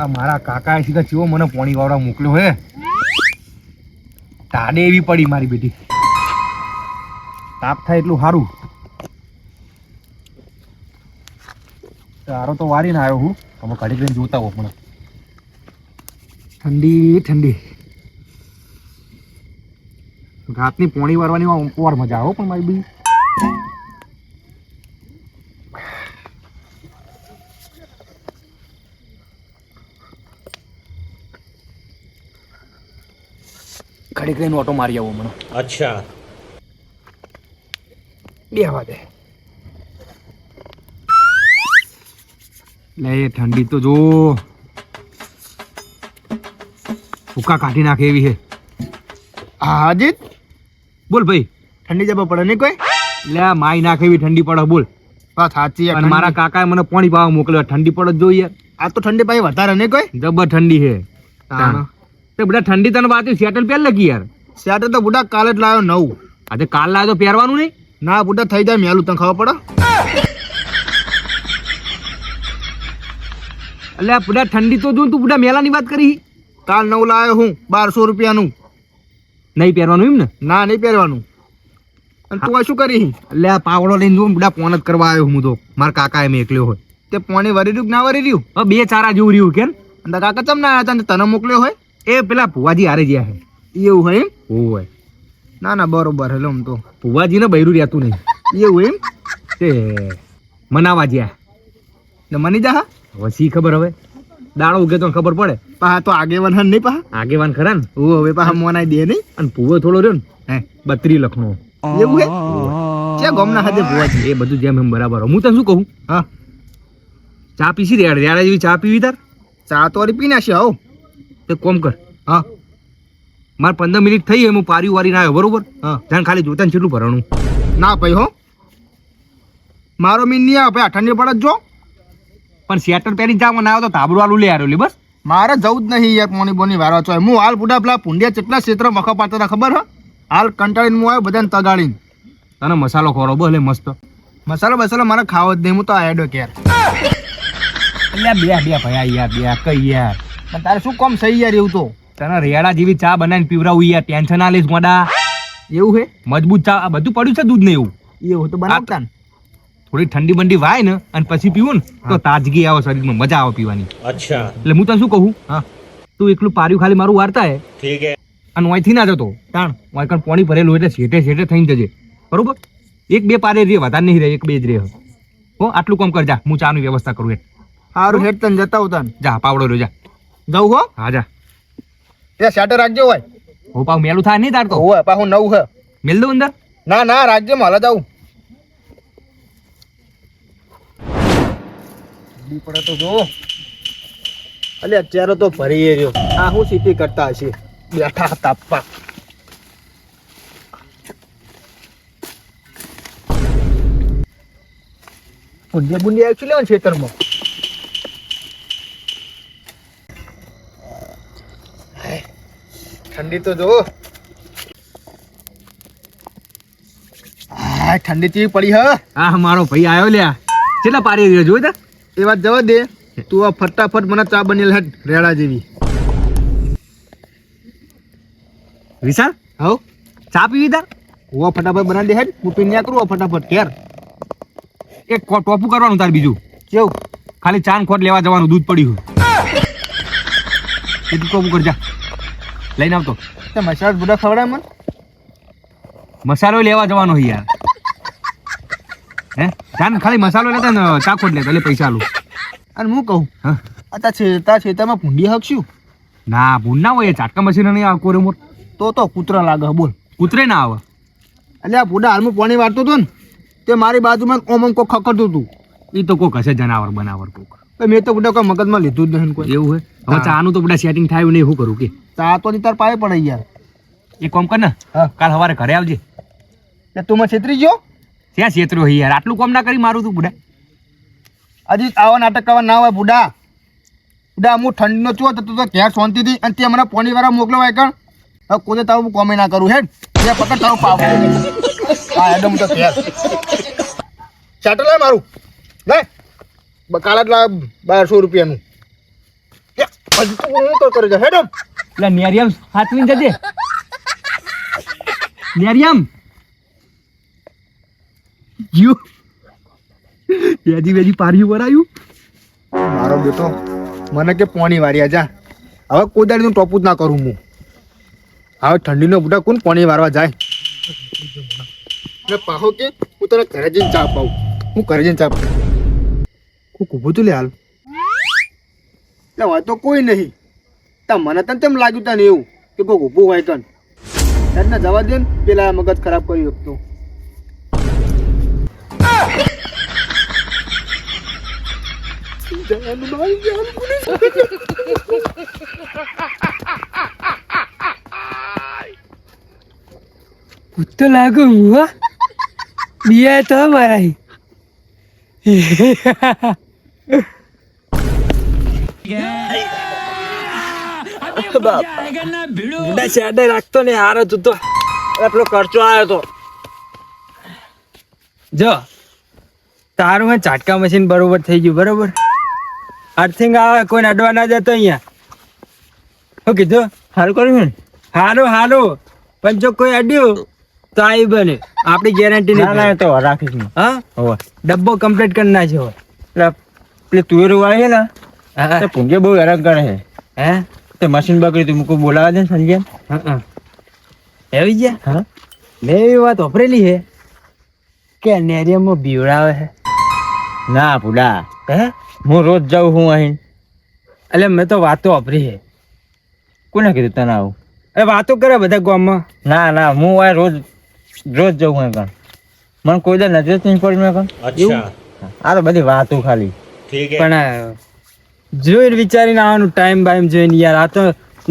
આ મારા કાકા સીધા ચેવો મને પોણી વાળવા મોકલ્યો હે તાડે એવી પડી મારી બેટી તાપ થાય એટલું સારું તારો તો વારીને આવ્યો હું તમે ઘડી કરીને જોતા હો પણ ઠંડી ઠંડી રાતની પોણી વારવાની વાર મજા આવે પણ મારી બી ઘડી કરીને ઓટો મારી આવો મને અચ્છા બે વાગે લે ઠંડી તો જો ભૂકા કાઢી નાખે એવી છે હાજીત બોલ ભાઈ ઠંડી જબર પડે નહીં કોઈ લે માઈ નાખે એવી ઠંડી પડે બોલ વાત સાચી અને મારા કાકાએ મને પાણી પાવા મોકલ્યો ઠંડી પડે જો યાર આ તો ઠંડી પાછી વધારે નહીં કોઈ જબર ઠંડી છે તે બધા ઠંડી તને વાત સેટલ પહેર લગી યાર સ્વેટર તો બુડા કાલે જ લાવ્યો નવું આજે કાલ લાવ્યો તો પહેરવાનું નહીં ના બુડા થઈ જાય મેલું તને ખબર પડે એટલે બધા ઠંડી તો જો તું બધા મેલાની વાત કરી કાલ નવું લાવ્યો હું 1200 રૂપિયાનું નહીં પહેરવાનું એમ ને ના નહીં પહેરવાનું અને તું આ શું કરી એટલે આ પાવડો લઈને જો બધા પોન જ કરવા આવ્યો હું તો મારા કાકાએ મેં એકલ્યો હોય તે પોણી વરી રહ્યું કે ના વરી રહ્યું હવે બે ચારા જેવું રહ્યું કેમ અને કાકા ચમ ના આવ્યા તને મોકલ્યો હોય એ પેલા ભુવાજી હારે ગયા છે એવું હોય એમ હોય ના ના બરોબર હેલો આમ તો ભુવાજીને બૈરું રહેતું નહીં એવું એમ તે મનાવા ગયા ને મની જા હવે શી ખબર હવે દાડો ઉગે તો ખબર પડે પા તો આગેવાન હન નહીં પા આગેવાન ખરા ને ઓ હવે પા મોનાઈ દે નહીં અને ભુવો થોડો રહ્યો ને હે 32 લખનો એવું હે છે ગમના હાથે ભુવાજી એ બધું જેમ એમ બરાબર હું તને શું કહું હા ચા પીસી રે યાર જેવી ચા પીવી તાર ચા તો વળી પી નાખી આવો તે કોમ કર હા મારે 15 મિનિટ થઈ હું પારી વારીને આવ્યો બરોબર હા જાણ ખાલી જોતા ને કેટલું ભરવાનું ના ભાઈ હો મારો મીન નહીં આવે ભાઈ ઠંડી પડે જ જો પણ સ્વેટર પહેરીને જાવ ના આવે તો તાબડું આલું લે આરો લે બસ મારે જવું જ નહીં યાર પોની બોની વારવા છો હું હાલ બુડા પેલા પુંડિયા કેટલા ક્ષેત્ર મખા પાડતા હતા ખબર હે હાલ કંટાળીને હું આવ્યો બધાને તગાડીને તને મસાલો ખોરો બોલે મસ્ત મસાલો બસાલો મારે ખાવો જ નહીં હું તો આયડો કે યાર બે ભયા યાર બે કઈ યાર પણ તારે શું કામ સહી યાર એવું તો તને રેડા જેવી ચા બનાવીને પીવરાવું યાર ટેન્શન ના લઈશ મોડા એવું હે મજબૂત ચા આ બધું પડ્યું છે દૂધ ને એવું એવું તો બનાવતા ને થોડી ઠંડી બંડી વાય ને અને પછી પીવું ને તો તાજગી આવે શરીરમાં મજા આવે પીવાની અચ્છા એટલે હું તને શું કહું હા તું એકલું પાર્યું ખાલી મારું વાર્તા હે ઠીક હે અને ઓયથી ના જતો તાણ ઓય કણ પાણી ભરેલું એટલે શેઠે થઈને જજે બરોબર એક બે પારે રે વધારે નહીં રહે એક બે જ રહે હો આટલું કામ કર જા હું ચાની વ્યવસ્થા કરું સારું હેડ તને જતા હોતા જા પાવડો રહ્યો જા જવું હો હા જા એ શર્ટ રાખજો હોય હો પાવ મેલું થાય નહીં તાર તો હોય પાછું નવું હે મેલ દઉં અંદર ના ના રાખજો માલા જાઉં પડે તો જો અલે અત્યારે તો ભરી રહ્યો આ હું સીટી કરતા હશે બેઠા તાપવા બુંદે બુંદે આવી લેવાનું ખેતરમાં ઠંડી તો જો ઠંડી ચીવી પડી હ હા મારો ભાઈ આવ્યો લ્યા કેટલા પારી રહ્યો જોઈ તા એ વાત જવા દે તું આ ફટાફટ મને ચા બનેલ હેડ રેડા જેવી વિશાલ હવ ચા પીવી તાર હું ફટાફટ બનાવી દે હેડ હું પીને કરું ફટાફટ ઘેર એક ટોપું કરવાનું તાર બીજું કેવું ખાલી ચાન ખોટ લેવા જવાનું દૂધ પડ્યું એટલું ટોપું કરજા લઈને આવતો તે મસાલા બુડા ખવડાય મને મસાલો લેવા જવાનો છે યાર હે ચાન ખાલી મસાલો લેતા ને ચા ખોટ લેતા એટલે પૈસા આલું અને હું કહું હા આ તા છેતામાં ભૂંડી હકશું ના ભૂન ના હોય ચાટકા મશીન નહીં આવે કોરે મોર તો કૂતરા લાગે બોલ કૂતરે ના આવે એટલે આ બુડા હાલમાં પાણી વાળતો હતો ને તે મારી બાજુમાં ઓમ કોક ખખડતું હતું એ તો કોક હશે જનાવર બનાવર કોક મેં તો બુડા કોઈ મગજમાં લીધું જ નહીં કોઈ એવું હે હવે ચાનું તો બધા સેટિંગ થાય નહીં શું કરું કે ચા તો તાર પાય પડે યાર એ કોમ કર ને હા કાલ સવારે ઘરે આવજે એટલે તું મને છેતરી ગયો ત્યાં છેતરો હી યાર આટલું કોમ ના કરી મારું તું બુડા હજી આવા નાટક કરવા ના હોય બુડા બુડા હું ઠંડીનો છો તો તું તો ઘેર શાંતિથી અને તે મને પાણી વાળા મોકલવાય કણ હવે કોઈ તારું હું કોમે ના કરું હેડ તે પકડ તારો પાવ હા એડમ તો ઘેર ચાટો લે મારું લે કાળા 1200 રૂપિયાનું હજી તો હું કરે છે હેડમ. એટલે નેરિયમ હાથવીને જજે. નેરિયમ યુ બેજી પાર્યું ભરાયું. મારો બેટો મને કે પોણી વાર્યા જા. હવે કોઈ દાડી નું ટોપું જ ના કરું હું. હવે ઠંડીનો બુટા કોણ પોણી વારવા જાય ને પાહો કે હું તને ઘરે જઈને ચા પાઉં. હું ઘરે જઈને ચા પાઉં. હું ઊભું તું લે હાલ. એટલે હોય તો કોઈ નહીં. તા મને તને તેમ લાગ્યું તને એવું કે કોઈ ઊભું હોય કન એને જવા દે ને પેલા મગજ ખરાબ કરી શકતો. તો લાગુ હુआ बिया तो हमारा ही બુડા શેડે રાખતો ને હારો તું તો એટલો ખર્ચો આવ્યો તો જો તારું હે ચાટકા મશીન બરોબર થઈ ગયું બરોબર અર્થિંગ આવે કોઈ અડવા ના જતો અહીંયા શું કીધું સારું કર્યું ને હારું હારું પણ જો કોઈ અડ્યું તો આવી બને આપણી ગેરંટી નહીં તો રાખીશ હા હવે ડબ્બો કમ્પ્લીટ કરી નાખ્યો એટલે પેલી તુવેર વાળી છે ને તે પૂંગે બહુ હેરાન કરે છે હે તે મશીન બગડી તું મૂકો બોલાવા દે ને સંજય હા એવી ગયા હા મેં એવી વાત વાપરેલી છે કે નેરિયમમાં બીવડાવે છે ના ભૂડા હે હું રોજ જાઉં હું અહીં એટલે મેં તો વાતો વાપરી છે કોને કીધું તને આવું એ વાતો કરે બધા ગામમાં ના ના હું આ રોજ રોજ જવું હોય કણ મને કોઈ દર નજર નહીં પડી મેં કણ અચ્છા આ તો બધી વાતો ખાલી પણ જોઈને વિચારીને આવવાનું ટાઈમ બાઈમ જોઈને યાર આ તો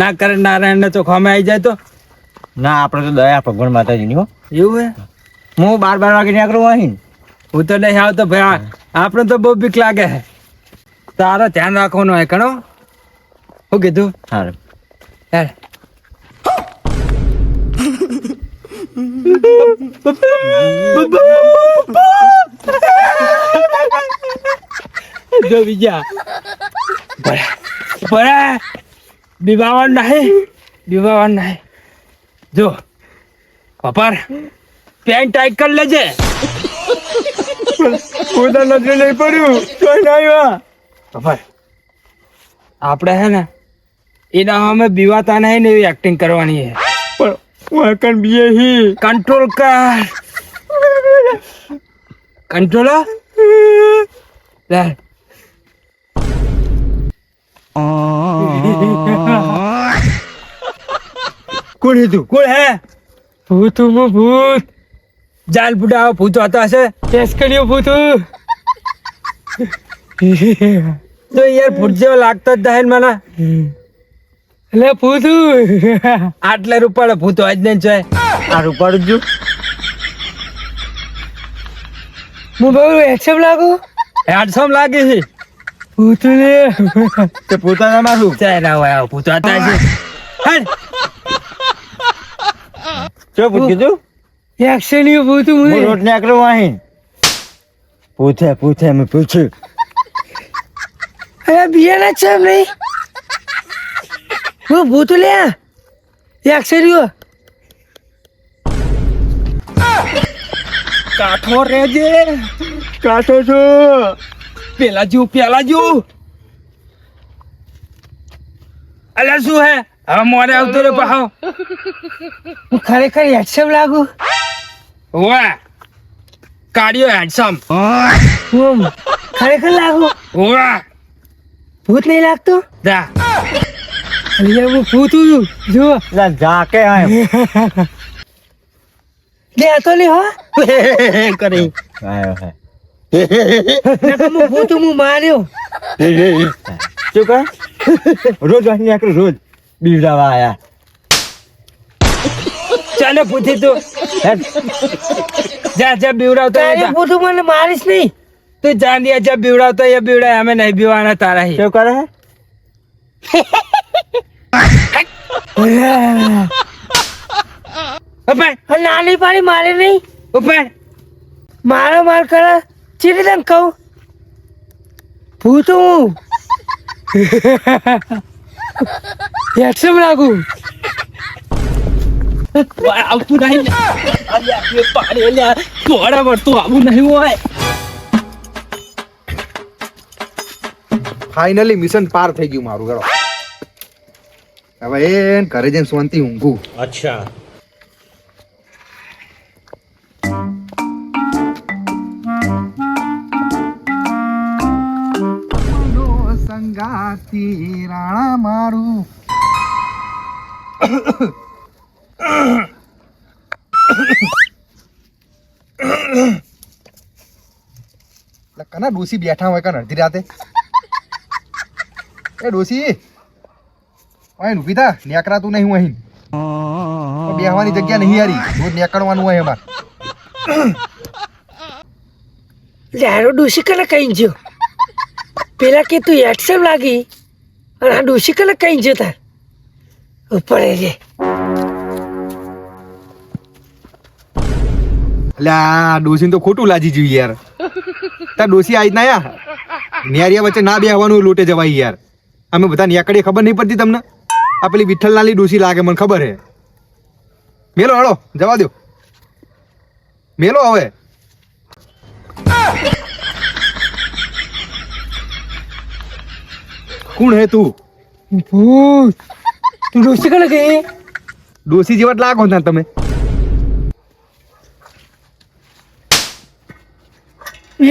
ના કરે નારાયણ ને તો ખમે આવી જાય તો ના આપણે તો દયા ભગવાન માતાજીની હો એવું હે હું 12 વાગે નીકળું અહીં હું તો નહીં આવતો ભાઈ આપણે તો બહુ બીક લાગે છે તારો ધ્યાન રાખવાનું હોય કણો શું કીધું સારું યાર જો બીજા બરા બીબાવાન નહીં જો પપાર પેન્ટ ટાઈટ કરી લેજે કોઈના નજરે નહીં પડ્યું કોઈ ના આવ્યા પપાર આપણે હે ને એના અમે બીવાતા નહીં ને એવી એક્ટિંગ કરવાની છે પણ વાકણ બીએ હી કંટ્રોલ કર કંટ્રોલ લે કોણ હે તું કોણ હે ભૂત ભૂત જાલ બુડા ભૂત હોતા હશે ટેસ્ટ કર્યો ભૂત તો યાર ભૂત જેવો લાગતો જ થાય મને એટલે ભૂત આટલા રૂપાળા ભૂત હોય જ નહીં જોય આ રૂપાળું જ હું બહુ હેડસમ લાગુ હેડસમ લાગે છે ભૂત ને તે પોતાના મારું ચાલ હોય ભૂત હતા છે હેડ શું ભૂત કીધું એક્શન યું ભૂત હું રોડ ને આકરો અહીં પૂછે મેં પૂછ્યું અરે બિયાના છે નહીં હું ભૂત લે એક્શન યું કાઠો રેજે કાઠો છો પેલા જો અલ્યા શું હે હવે મોરે આવતો રે પાહો હું ખરેખર હેડસમ લાગુ ઓવા કાઢ્યો હેડસમ હું ખરેખર લાગુ ઓવા ભૂત નહીં લાગતો જા અલ્યા હું ભૂત છું જો જાકે આય લે તો લે હો કરી આયો હે હું ભૂત હું માર્યો શું કહે રોજ અહીં આકરો રોજ બીવડાવા આયા ચાલે પૂછી તું જા બીવડાવતો પૂછું મને મારીશ નહીં તું જાન દિયા જા બીવડાવતો એ બીવડાય અમે નહીં બીવાના તારા હી શું કરે નાની પાડી મારે નહીં ઉપર મારો માર કરે ચીરી તને કહું ભૂત હું હેડસમ લાગુ આવતું નહીં થોડા વર્ષ આવું નહીં હોય. ફાઇનલી મિશન પાર થઈ ગયું મારું. ગયો હવે એ ઘરે જઈને શાંતિ ઊંઘું. अच्छा સંગાતી રાણા મારું. કના ડોસી બેઠા હોય કન અડધી રાતે. એ ડોસી અહીં ઊભી થા. નેકરાતું નહીં હું અહીં. બેહવાની જગ્યા નહીં યારી. રોજ નેકળવાનું હોય એમાં. લારો ડોસી કને કઈ ગયો પેલા કે તું હેડસમ લાગી અને આ ડોસી કને કઈ ગયો તાર ઉપર રે. અલ્યા ડોસીને તો ખોટું લાજી જોયું યાર. તાર ડોસી આજ ના યાર ન્યારિયા વચ્ચે ના બેહવાનું લોટે જવાય યાર. અમે બધા નેકડીએ ખબર નહીં પડતી તમને. આ પેલી વિઠ્ઠલલાલની ડોસી લાગે મને ખબર હે. મેલો હળો જવા દો. મેલો હવે. કોણ હે તું? ભૂત તું ડોસી કને ગઈ ડોસી જેવા જ લાગો ને તમે.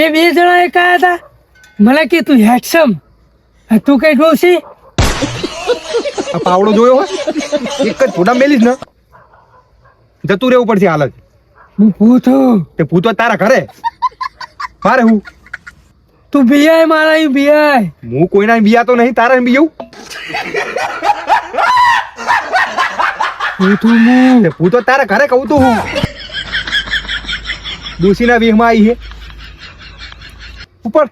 એ બે જણા એક આયા હતા મને કે તું હેડસમ તું કઈ ડોસી આ પાવડો જોયો હોય એક જ ફોટા મેલીશ ને જતું રહેવું પડશે હાલ જ. હું ભૂત હું તે ભૂતો તારા ઘરે મારે હું તું બિયાય મારા અહીં બિયાય હું કોઈના બિયા તો નહીં તારા બિયાવું. ભૂત હું તે ભૂતો તારા ઘરે કહું તો હું ડોસીના વેહમાં આવી છે. ઉપર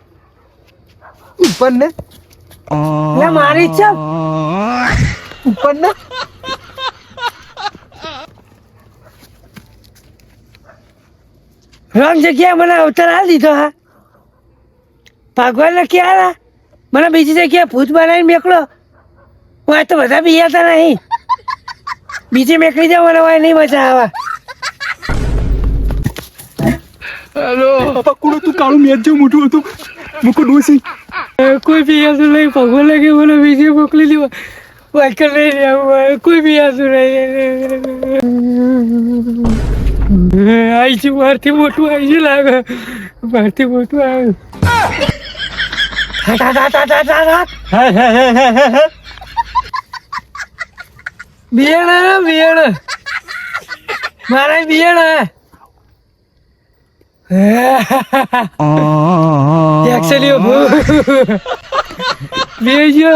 ઉપર ને લે મારી છે ઉપર ને રોંગ જગ્યાએ મને અવતાર આ દીધો હા ભગવાનને ક્યાં મને બીજી જગ્યાએ ભૂત બનાવીને મેકલો હું તો બધા બિયાતા નહીં બીજી મેકલી જાવ મને હોય નહીં મજા આવે. પકડો તું કાળું મેચ જેવું મોટું હતું મૂકો ડોસી. કોઈ બિયાતું નહીં ભગવાન લાગે મને બીજી મોકલી દેવા વાયકલ નહીં રહેવું કોઈ બિયાતું નહીં આવી છે મારથી મોટું આવી છે લાગે મારથી મોટું આવ્યું. બિયાણા બિયાણા મારા બિયાણા એકચુઅલી બેજો